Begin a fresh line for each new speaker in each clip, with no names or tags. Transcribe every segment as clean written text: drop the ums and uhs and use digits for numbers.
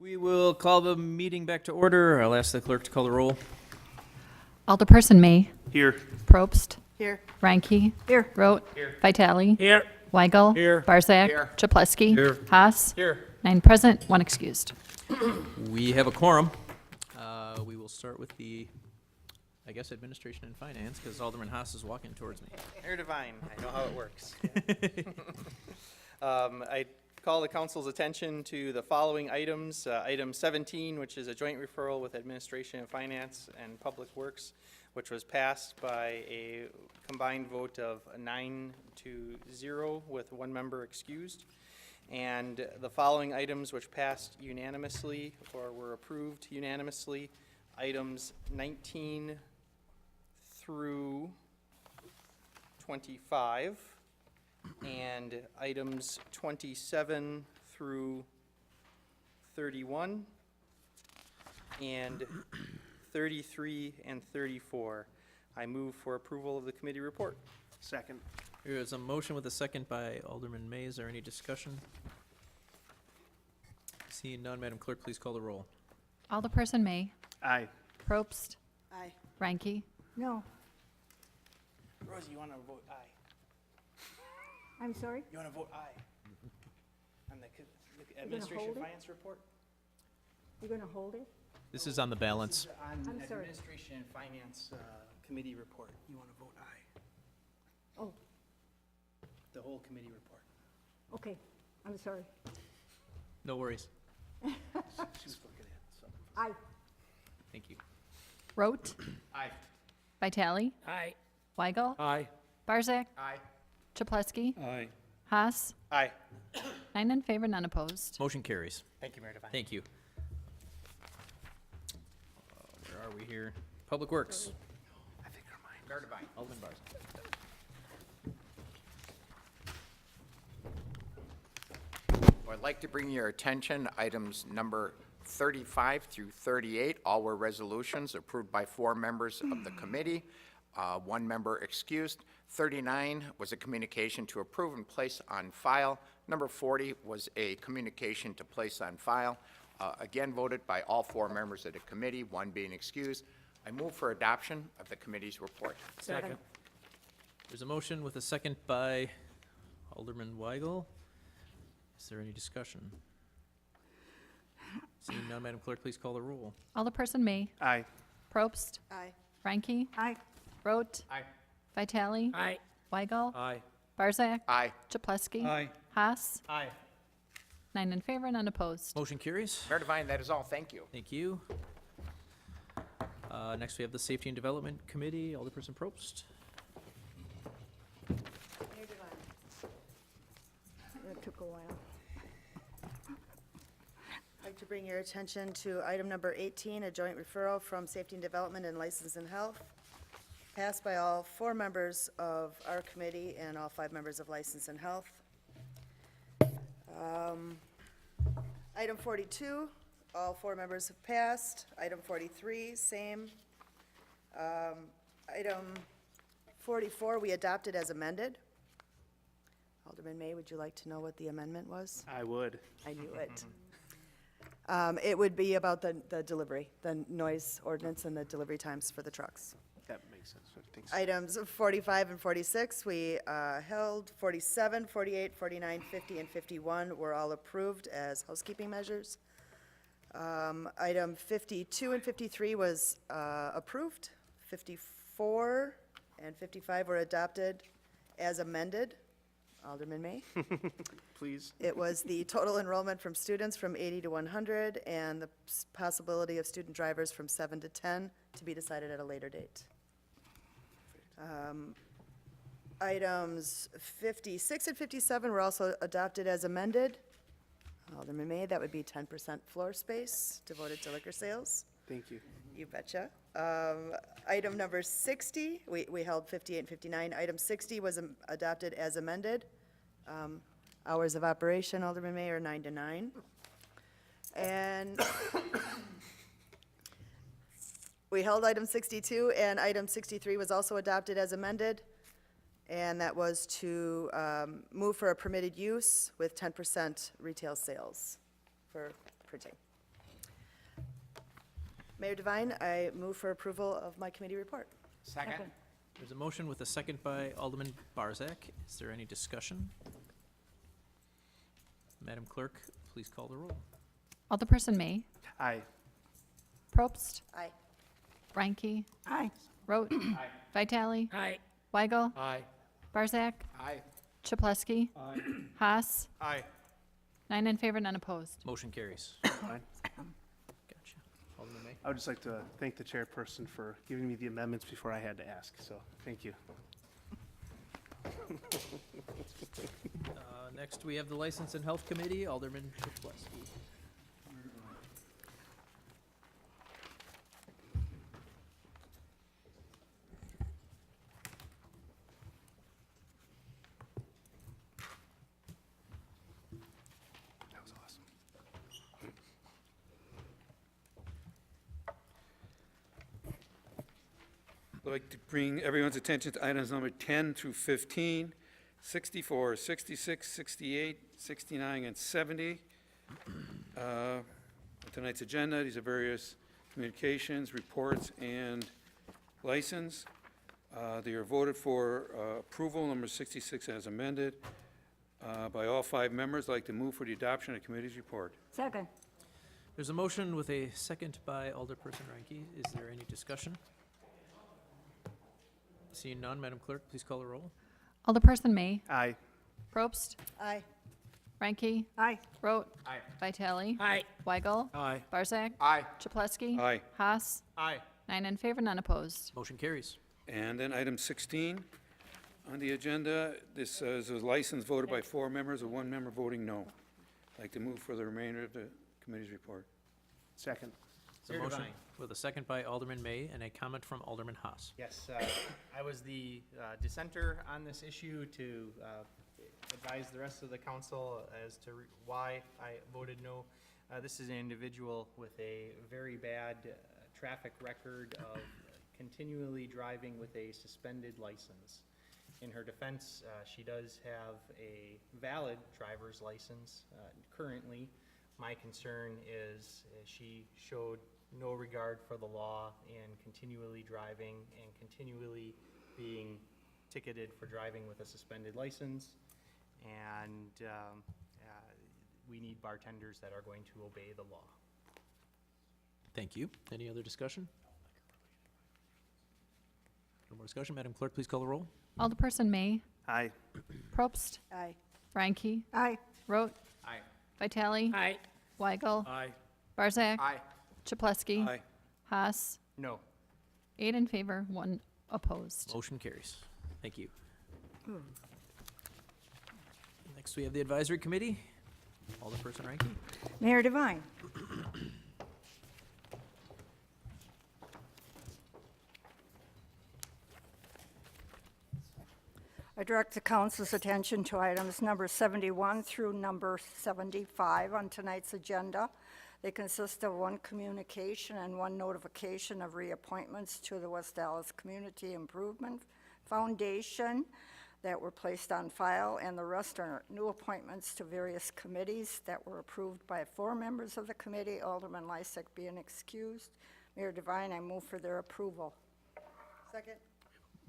We will call the meeting back to order. I'll ask the clerk to call the roll.
Alderperson May.
Here.
Probst.
Here.
Ranky.
Here.
Rote. Vitale.
Here.
Weigel.
Here.
Barzak.
Here.
Chapletsky.
Here.
Haas.
Here.
9 present, 1 excused.
We have a quorum. We will start with the, I guess, Administration and Finance, because Alderman Haas is walking towards me.
Mayor Devine, I know how it works. I call the council's attention to the following items. Item 17, which is a joint referral with Administration and Finance and Public Works, which was passed by a combined vote of 9-0 with 1 member excused. And the following items which passed unanimously or were approved unanimously, items 19 through 25, and items 27 through 31, and 33 and 34. I move for approval of the committee report.
Second.
There is a motion with a second by Alderman May. Is there any discussion? Seeing none, Madam Clerk, please call the roll.
Alderperson May.
Aye.
Probst.
Aye.
Ranky.
No,
Rosie, you want to vote aye?
I'm sorry?
You want to vote aye? On the
gonna
Administration
hold it?
Finance report?
You're going to hold it?
This is on the balance.
On
I'm sorry.
Administration and Finance Committee report, you want to vote aye?
Oh,
The whole committee report.
okay, I'm sorry.
No worries.
She was looking at something.
Aye.
Thank you.
Rote.
Aye.
Vitale.
Aye.
Weigel.
Aye.
Barzak.
Aye.
Chapletsky.
Aye.
Haas.
Aye.
9 in favor, none opposed.
Motion carries.
Thank you, Mayor Devine.
Thank you. Where are we here? Public Works.
I think they're mine. Mayor Devine.
Alderman Barza.
I'd like to bring your attention items number 35 through 38. All were resolutions approved by 4 members of the committee, 1 member excused. 39 was a communication to approve and place on file. Number 40 was a communication to place on file, again voted by all 4 members of the committee, 1 being excused. I move for adoption of the committee's report.
Second.
There's a motion with a second by Alderman Weigel. Is there any discussion? Seeing none, Madam Clerk, please call the roll.
Alderperson May.
Aye.
Probst.
Aye.
Ranky.
Aye.
Rote.
Aye.
Vitale.
Aye.
Weigel.
Aye.
Barzak.
Aye.
Chapletsky.
Aye.
Haas.
Aye.
9 in favor, none opposed.
Motion carries.
Mayor Devine, that is all. Thank you.
Thank you. Next, we have the Safety and Development Committee. Alderperson Probst.
Mayor Devine. It took a while. I'd like to bring your attention to item number 18, a joint referral from Safety and Development and License and Health, passed by all 4 members of our committee and all 5 members of License and Health. Item 42, all 4 members have passed. Item 43, same. Item 44, we adopted as amended. Alderman May, would you like to know what the amendment was?
I would.
I knew it. It would be about the delivery, the noise ordinance and the delivery times for the trucks.
That makes sense. Thanks.
Items 45 and 46, we held. 47, 48, 49, 50, and 51 were all approved as housekeeping measures. Item 52 and 53 was approved. 54 and 55 were adopted as amended. Alderman May?
Please.
It was the total enrollment from students from 80 to 100 and the possibility of student drivers from 7 to 10 to be decided at a later date. Items 56 and 57 were also adopted as amended. Alderman May, that would be 10% floor space devoted to liquor sales.
Thank you.
You betcha. Item number 60, we held 58 and 59. Item 60 was adopted as amended. Hours of operation, Alderman May, are 9 to 9. And we held item 62, and item 63 was also adopted as amended. And that was to move for a permitted use with 10% retail sales for printing. Mayor Devine, I move for approval of my committee report.
Second?
There's a motion with a second by Alderman Barzak. Is there any discussion? Madam Clerk, please call the roll.
Alderperson May,
Aye.
Probst,
Aye.
Reinke,
Aye.
Rote. Vitale.
Aye.
Weigel,
Aye.
Barzak,
Aye.
Chaplesky, Haas,
Aye.
9 in favor, none opposed.
Motion carries.
Fine.
Gotcha. Alderman May.
I would just like to thank the chairperson for giving me the amendments before I had to ask, so thank you.
Next, we have the License and Health Committee, Alderman Chaplesky.
That was awesome.
I'd like to bring everyone's attention to items number 10 through 15, 64, 66, 68, 69, and 70. On tonight's agenda, these are various communications, reports, and license. They are voted for approval, number 66 as amended, by all 5 members. I'd like to move for the adoption of the committee's report.
Second.
There's a motion with a second by Alderperson Reinke. Is there any discussion? Seeing none, Madam Clerk, please call the roll.
Alderperson May,
Aye.
Probst,
Aye.
Reinke,
Aye.
Rote. Vitale.
Aye.
Weigel,
Aye.
Barzak,
Aye.
Chaplesky.
Aye.
Haas,
Aye.
9 in favor, none opposed.
Motion carries.
And then item 16 on the agenda, this is a license voted by 4 members, with 1 member voting no. I'd like to move for the remainder of the committee's report.
Second.
There's a motion with a second by Alderman May and a comment from Alderman Haas.
Yes, I was the dissenter on this issue to advise the rest of the council as to why I voted no. This is an individual with a very bad traffic record of continually driving with a suspended license. In her defense, she does have a valid driver's license currently. My concern is she showed no regard for the law and continually driving and continually being ticketed for driving with a suspended license. And we need bartenders that are going to obey the law.
Thank you. Any other discussion? No more discussion. Madam Clerk, please call the roll.
Alderperson May,
Aye.
Probst,
Aye.
Reinke,
Aye.
Rote.
Aye.
Vitale.
Aye.
Weigel,
Aye.
Barzak,
Aye.
Chaplesky.
Aye.
Haas,
No.
8 in favor, 1 opposed.
Motion carries. Thank you. Next, we have the Advisory Committee. Alderperson Reinke.
Mayor Devine. I direct the council's attention to items number 71 through number 75 on tonight's agenda. They consist of 1 communication and 1 notification of reappointments to the West Dallas Community Improvement Foundation that were placed on file, and the rest are new appointments to various committees that were approved by 4 members of the committee, Alderman Lysick being excused. Mayor Devine, I move for their approval.
Second.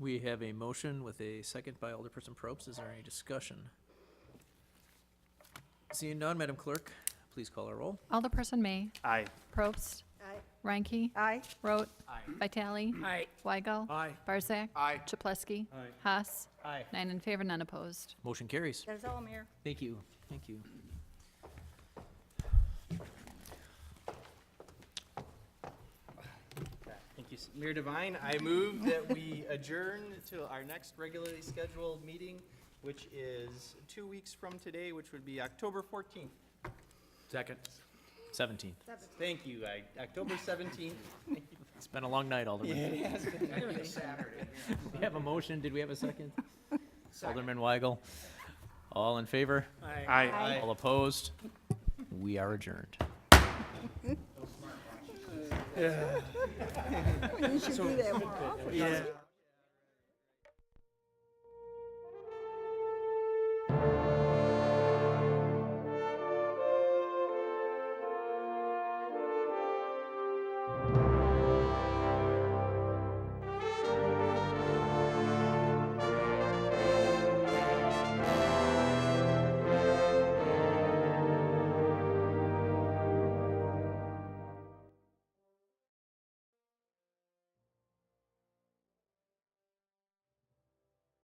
We have a motion with a second by Alderperson Probst. Is there any discussion? Seeing none, Madam Clerk, please call our roll.
Alderperson May,
Aye.
Probst,
Aye.
Reinke,
Aye.
Rote.
Aye.
Vitale.
Aye.
Weigel.
Aye.
Barzak.
Aye.
Chaplesky.
Aye.
Haas,
Aye.
9 in favor, none opposed.
Motion carries.
That's all, Mayor.
Thank you. Thank you.
Thank you, Mayor Devine. I move that we adjourn to our next regularly scheduled meeting, which is 2 weeks from today, which would be October 14th.
Second.
17th.
Thank you, October 17th.
It's been a long night, Alderman.
It has been.
We have a motion. Did we have a second? Alderman Weigel. All in favor?
Aye.
All opposed? We are adjourned.
You should do that more often.
Yeah.